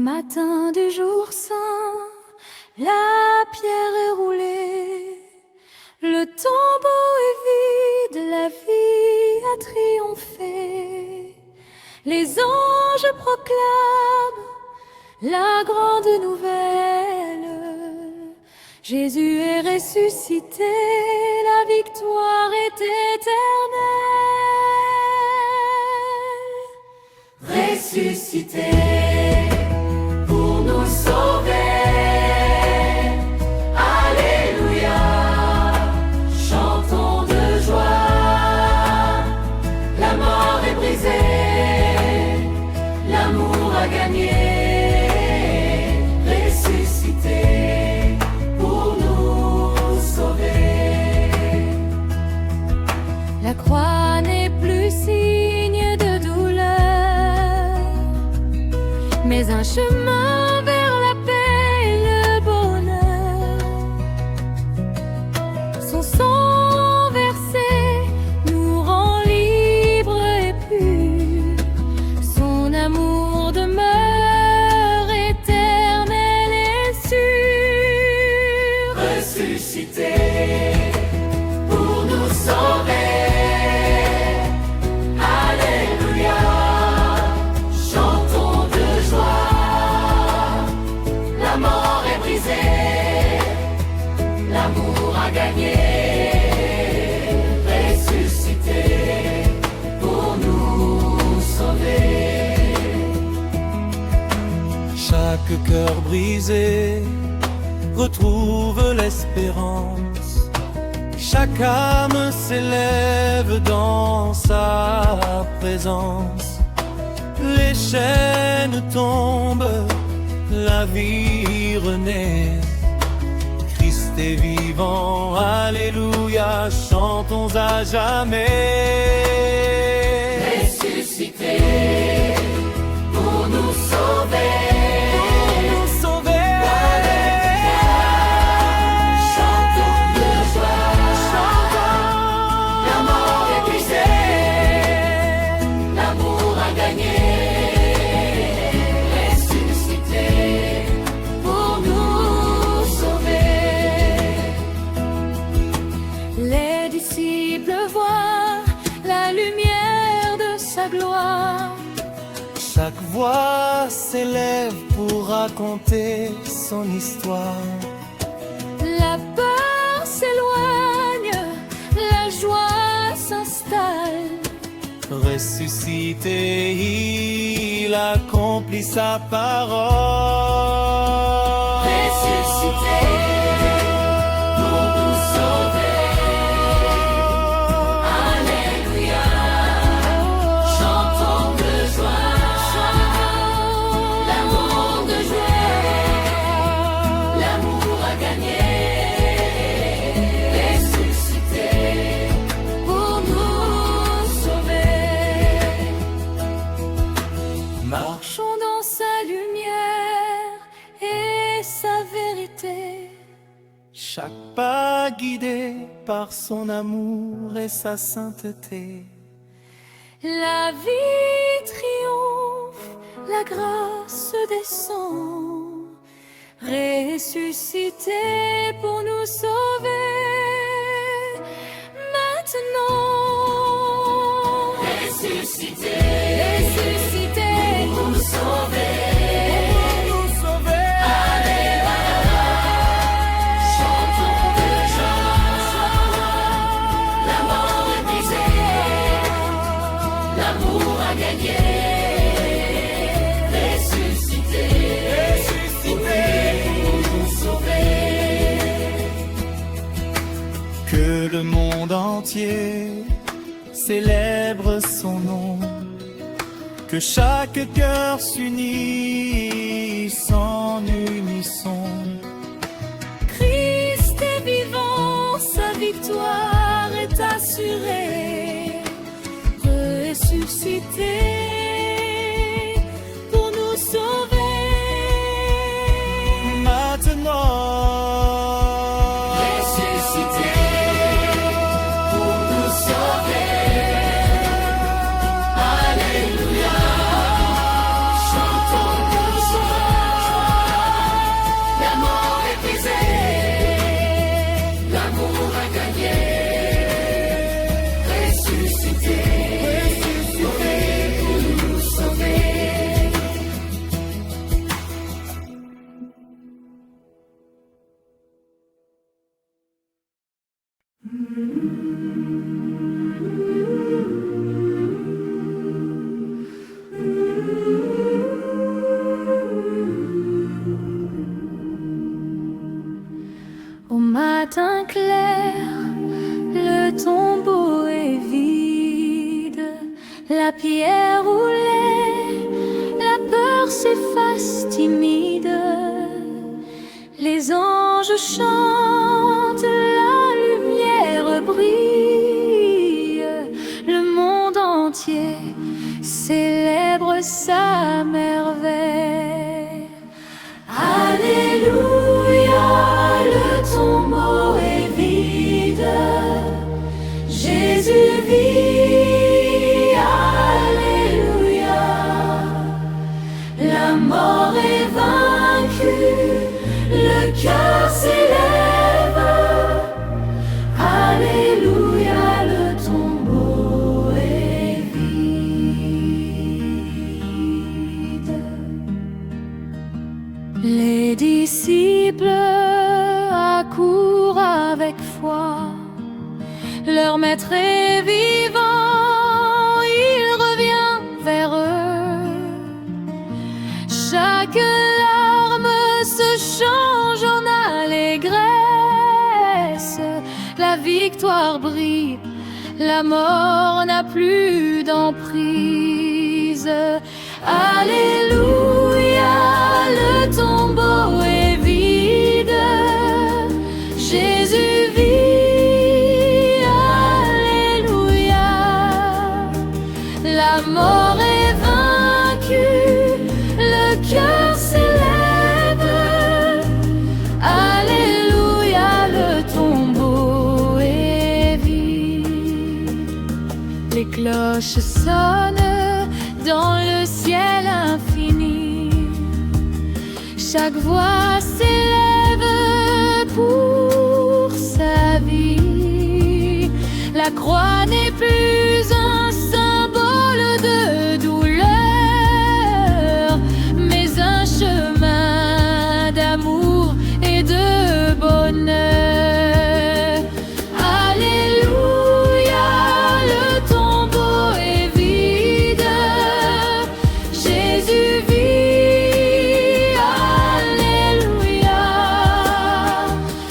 matin du jour saint, la pierre est roulée, le tombeau est vide, la vie a triomphé. Les anges proclament la grande nouvelle, Jésus est ressuscité, la victoire est éternelle. Ressuscité pour nous sauver, Alléluia, chantons de joie. La mort est brisée, l'amour a gagné. Ressuscité pour nous sauver. La croix n'est plus signe de douleur, mais un chemin vers la paix et le bonheur. Son sang versé nous rend libres et purs. Son amour demeure éternel et sûr. Ressuscité pour nous sauver. L'amour a gagné, ressuscité pour nous sauver. Chaque cœur brisé retrouve l'espérance. Chaque âme s'élève dans sa présence. Les chaînes tombent, la vie renaît. Christ est vivant, Alléluia, chantons à jamais. Ressuscité pour nous sauver. Les disciples voient la lumière de sa gloire. Chaque voix s'élève pour raconter son histoire. La peur s'éloigne, la joie s'installe. Ressuscité, il accomplit sa parole. Ressuscité pour nous sauver. Alléluia, chantons de joie. L'amour de joie, l'amour a gagné. Ressuscité pour nous sauver. Marchons dans sa lumière et sa vérité. Chaque pas guidé par son amour et sa sainteté. La vie triomphe, la grâce descend. Ressuscité pour nous sauver. Maintenant, ressuscité, ressuscité pour nous sauver. L'amour a gagné, ressuscité, ressuscité pour nous sauver. Que le monde entier célèbre son nom, que chaque cœur s'unisse en unisson. Christ est vivant, sa victoire est assurée. Ressuscité pour nous sauver. Maintenant, Ressuscité pour nous sauver. Alléluia, chantons de Au matin clair, le tombeau est vide, la pierre roulée, la peur s'efface timide. Les anges chantent, la lumière brille, le monde entier célèbre sa merveille. Alléluia, le tombeau est vide, Jésus vit, alléluia. La mort est vaincue, le cœur s'élève, alléluia, le tombeau est vide. Les disciples accourent avec foi, leur maître est vivant, il revient vers eux. Chaque larme se change en allégresse, la victoire brille, la mort n'a plus d'emprise. Alléluia, le tombeau est vide, Jésus vit, alléluia. La mort est vaincue, le cœur s'élève, alléluia, le tombeau est vide. Les cloches sonnent dans le ciel infini, chaque voix s'élève pour sa vie. La croix n'est plus un symbole de douleur, mais un chemin d'amour et de bonheur. Alléluia, le tombeau est vide, Jésus vit, alléluia.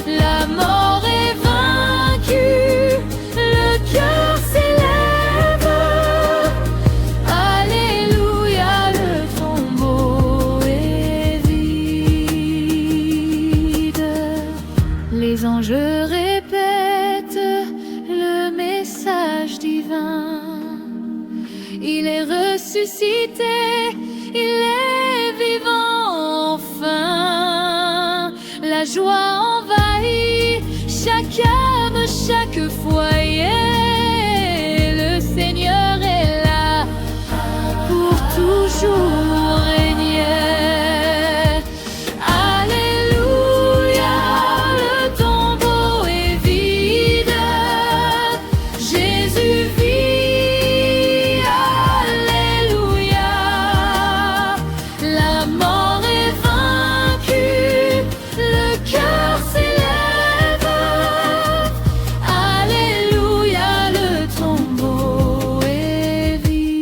La mort est vaincue, le cœur s'élève, alléluia, le tombeau est vide. Les anges répètent le message divin, il est ressuscité, il est vivant enfin. La joie envahit chaque âme, chaque foyer. Le Seigneur est là pour toujours régner. Alléluia, le tombeau est vide, Jésus vit, alléluia. La mort est vaincue, le cœur s'élève, alléluia, le tombeau est vide.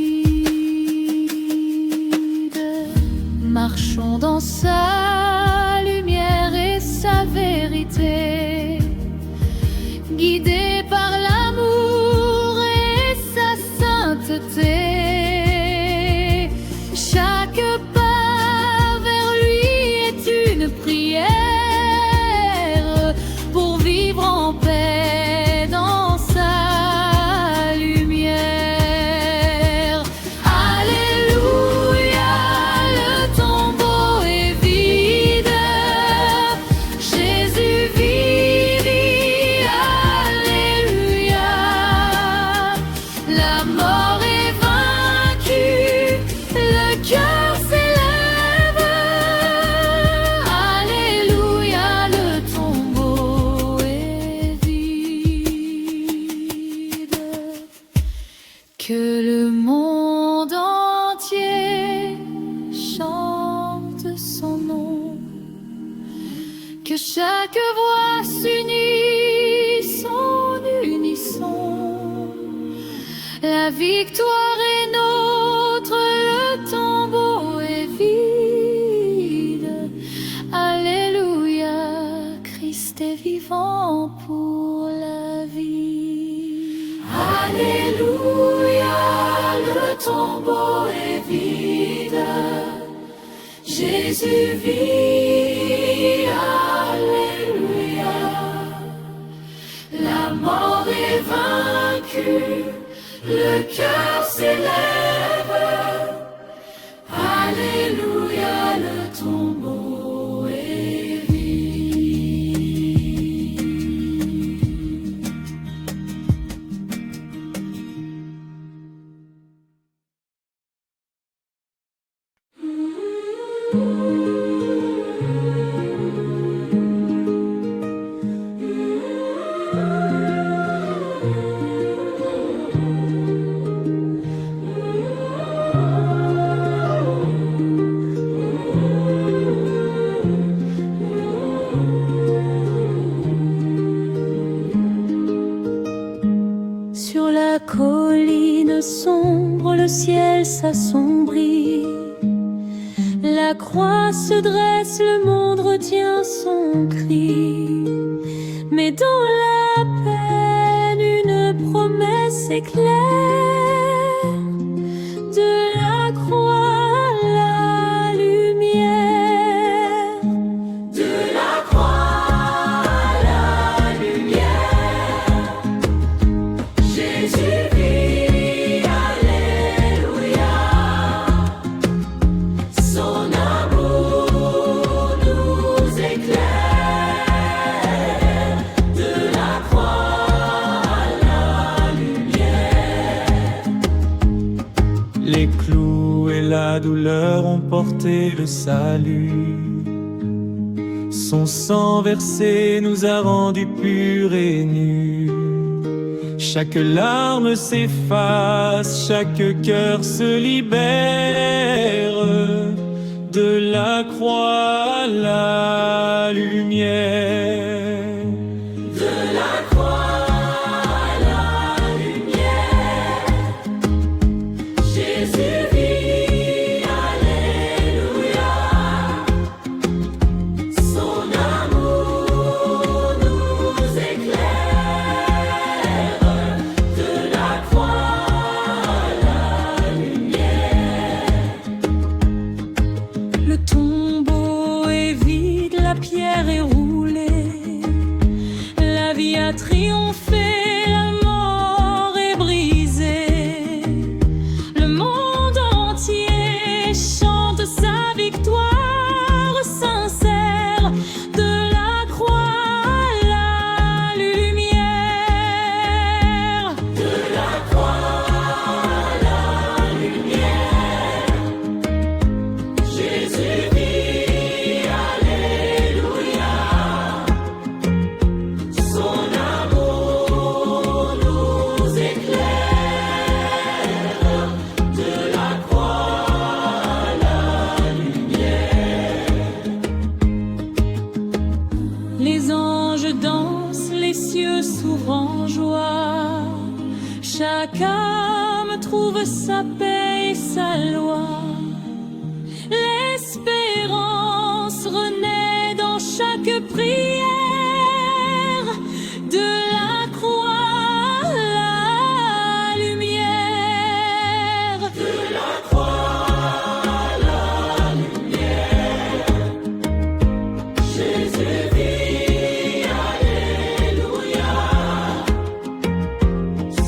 Marchons dans sa lumière et sa vérité, guidés par l'amour et sa sainteté. Chaque pas vers lui est une prière pour vivre en paix dans sa lumière. Alléluia, le tombeau est vide, Jésus vit, alléluia. La mort est vaincue, le cœur s'élève, alléluia, le tombeau est vide. Que le monde entier chante son nom, que chaque voix s'unisse en unisson. La victoire est nôtre, le tombeau est vide. Alléluia, Christ est vivant pour la vie. Alléluia, le tombeau est vide. Jésus vit, alléluia. La mort est vaincue, le cœur s'élève. Alléluia, le tombeau est vide. Sur la colline sombre, le ciel s'assombrit. La croix se dresse, le monde retient son cri. Mais dans la peine, une promesse éclaire. De la croix à la lumière. De la croix à la lumière. Jésus vit, alléluia. Son amour nous éclaire. De la croix à la lumière. Les clous et la douleur ont porté le salut. Son sang versé nous a rendus purs et nus. Chaque larme s'efface, chaque cœur se libère. De la croix à la lumière. De la croix à la lumière. Jésus vit, alléluia. Son amour nous éclaire. De la croix à la lumière. Le tombeau est vide, la pierre est roulée. La vie a triomphé, la mort est brisée. Le monde entier chante sa victoire sincère. De la croix à la lumière. De la croix à la lumière. Jésus vit, alléluia. Son amour nous éclaire. De la croix à la lumière. Les anges dansent, les cieux s'ouvrent en joie. Chaque âme trouve sa paix et sa loi. L'espérance renaît dans chaque prière. De la croix à la lumière. De la croix à la lumière. Jésus vit, alléluia.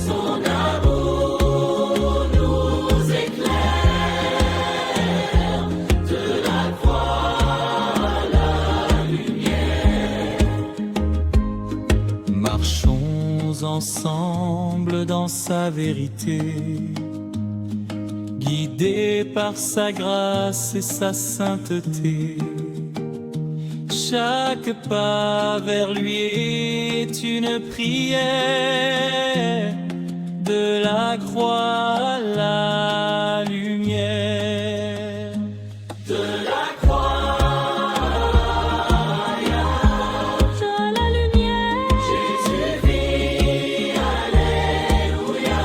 Son amour nous éclaire. De la croix à la lumière. Marchons ensemble dans sa vérité, guidés par sa grâce et sa sainteté. Chaque pas vers lui est une prière. De la croix à la lumière. De la croix à la lumière. Jésus vit, alléluia.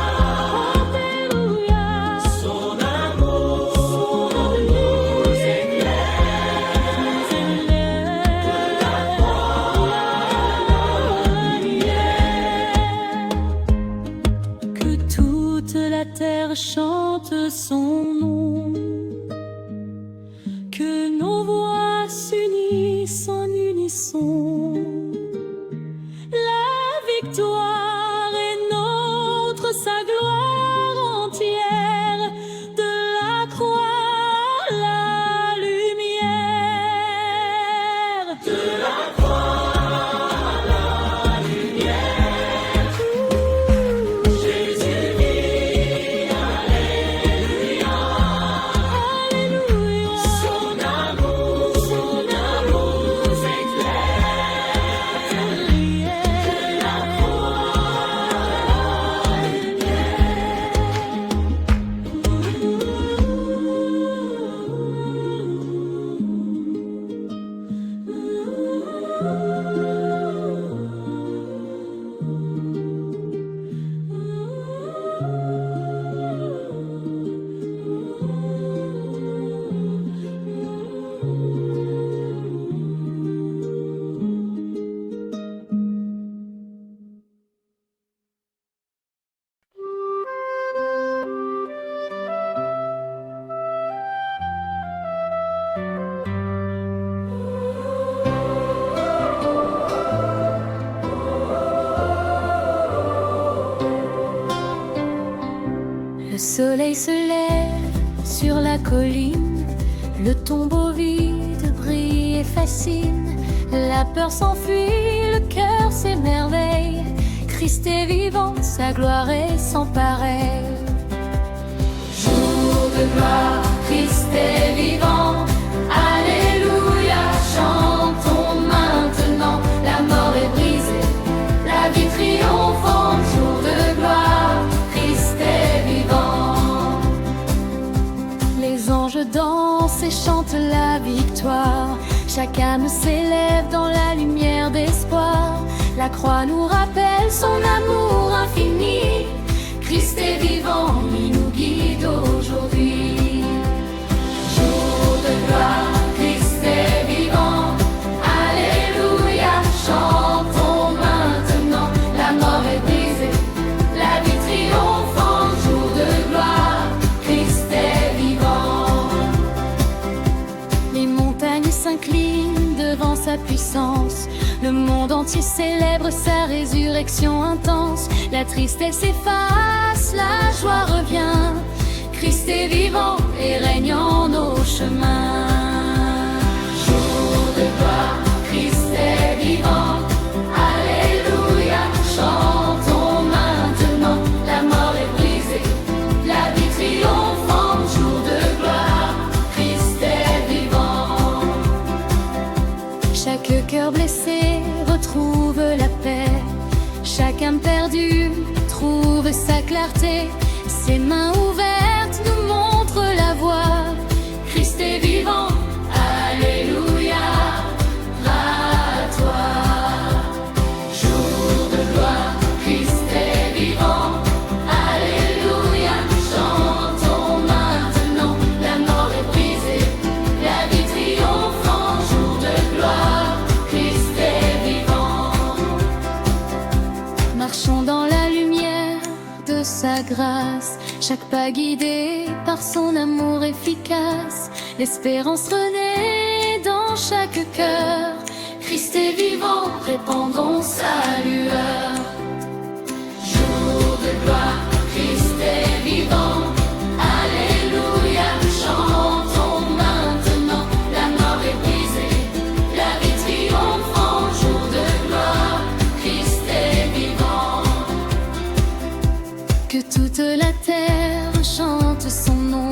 sont. La victoire est notre, sa gloire entière, de la croix la lumière. De la croix la lumière. Jésus vit, alléluia. Alléluia. Son amour s'éclaire. De la croix la Le soleil se lève sur la colline, le tombeau vide brille et fascine. La peur s'enfuit, le cœur s'émerveille. Christ est vivant, sa gloire est sans pareil. Jour de gloire, Christ est vivant. Alléluia, chantons maintenant. La mort est brisée, la vie triomphante. Jour de gloire, Christ est vivant. Les anges dansent et chantent la victoire. Chaque âme s'élève dans la lumière d'espoir. La croix nous rappelle son amour infini. Christ est vivant, il nous guide aujourd'hui. Jour de gloire, Christ est vivant. Alléluia, chantons maintenant. La mort est brisée, la vie triomphante. Jour de gloire, Christ est vivant. Les montagnes s'inclinent devant sa puissance. Le monde entier célèbre sa résurrection intense. La tristesse efface, la joie revient. Christ est vivant et règne en nos chemins. Jour de gloire, Christ est vivant. Alléluia, chantons maintenant. La mort est brisée, la vie triomphante. Jour de gloire, Christ est vivant. Chaque cœur blessé retrouve la paix. Chaque âme perdue trouve sa clarté. Ses mains ouvertes nous montrent la voie. Christ est vivant. Alléluia, à toi. Jour de gloire, Christ est vivant. Alléluia, chantons maintenant. La mort est brisée, la vie triomphante. Jour de gloire, Christ est vivant. Marchons dans la lumière de sa grâce. Chaque pas guidé par son amour efficace. L'espérance renaît dans chaque cœur. Christ est vivant, répandons sa lueur. Jour de gloire, Christ est vivant. Alléluia, chantons maintenant. La mort est brisée, la vie triomphante. Jour de gloire, Christ est vivant. Que toute la terre chante son nom,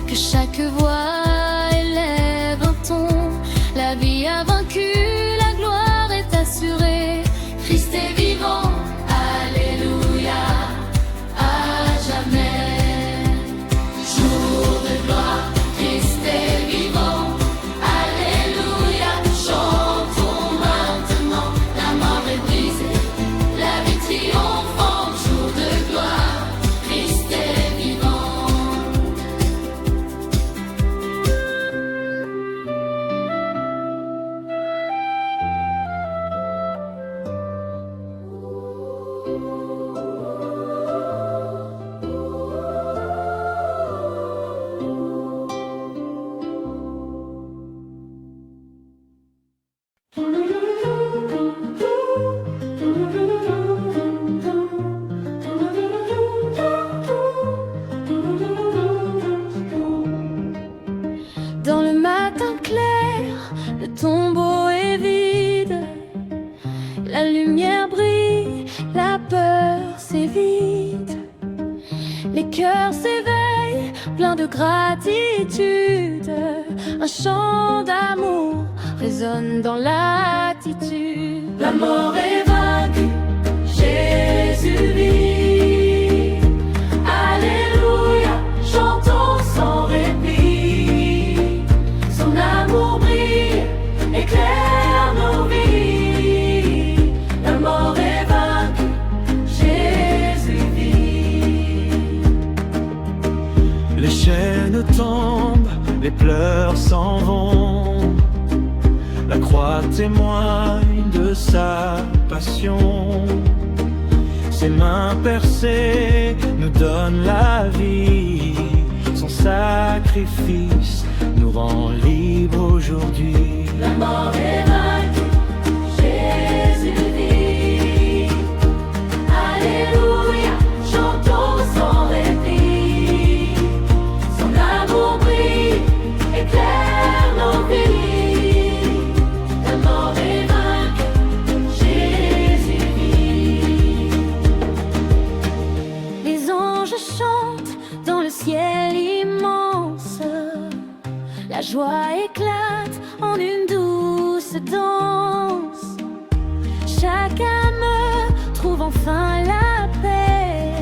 que chaque voix élève un ton. La vie a vaincu, la gloire est assurée. Christ est vivant, alléluia, à jamais. Jour de gloire, Christ est vivant. Alléluia, chantons maintenant. La mort est brisée, la vie triomphante. Jour de gloire, Christ est vivant. tombeau est vide, la lumière brille, la peur s'évite. Les cœurs s'éveillent, pleins de gratitude. Un chant d'amour résonne dans l'attitude. La mort est vaincue, Jésus vit. Alléluia, chantons sans répit. Son amour brille, éclaire nos vies. La mort est vaincue, Jésus vit. Les chaînes tombent, les pleurs s'en vont. La croix témoigne de sa passion. Ses mains percées nous donnent la vie. Son sacrifice nous rend libres aujourd'hui. La mort est vaincue, Jésus vit. Alléluia, chantons sans répit. Son amour brille, éclaire nos vies. La mort est vaincue, Jésus vit. Les anges chantent dans le ciel immense. La joie éclate en une douce danse. Chaque âme trouve enfin la paix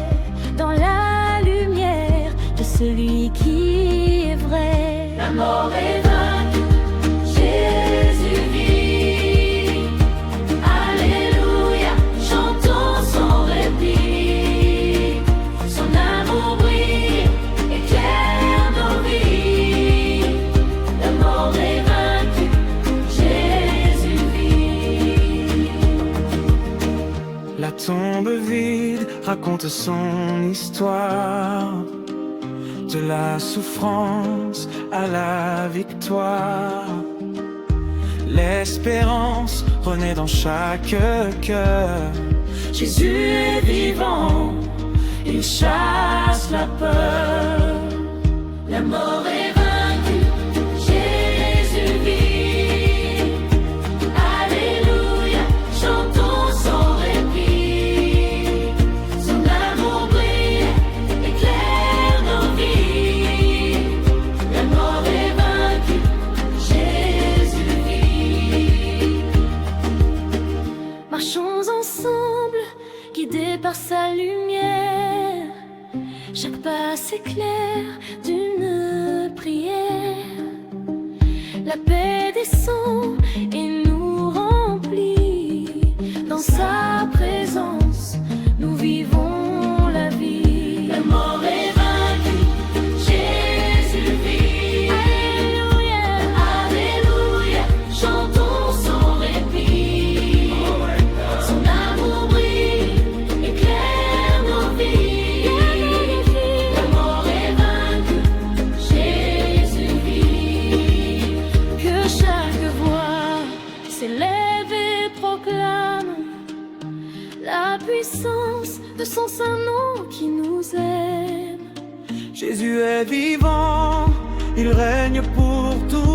dans la lumière de celui qui est vrai. La mort est vaincue, Jésus vit. Alléluia, chantons sans répit. Son amour brille, éclaire nos vies. La mort est vaincue, Jésus vit. La tombe vide raconte son histoire. De la souffrance à la victoire. L'espérance renaît dans chaque cœur. Jésus est vivant, il chasse la peur. La mort est vaincue, Jésus vit. Alléluia, chantons sans répit. Son amour brille, éclaire nos vies. La mort est vaincue, Jésus vit. Marchons ensemble, guidés par sa lumière. Chaque pas s'éclaire d'une prière. La paix descend et nous remplit. Dans sa présence, nous vivons la vie. La mort est vaincue, Jésus vit. Alléluia, Alléluia, chantons sans répit. Son amour brille, éclaire nos vies. La mort est vaincue, Jésus vit. Que chaque voix s'élève et proclame la puissance de son saint nom qui nous aime. Jésus est vivant, il règne pour toujours.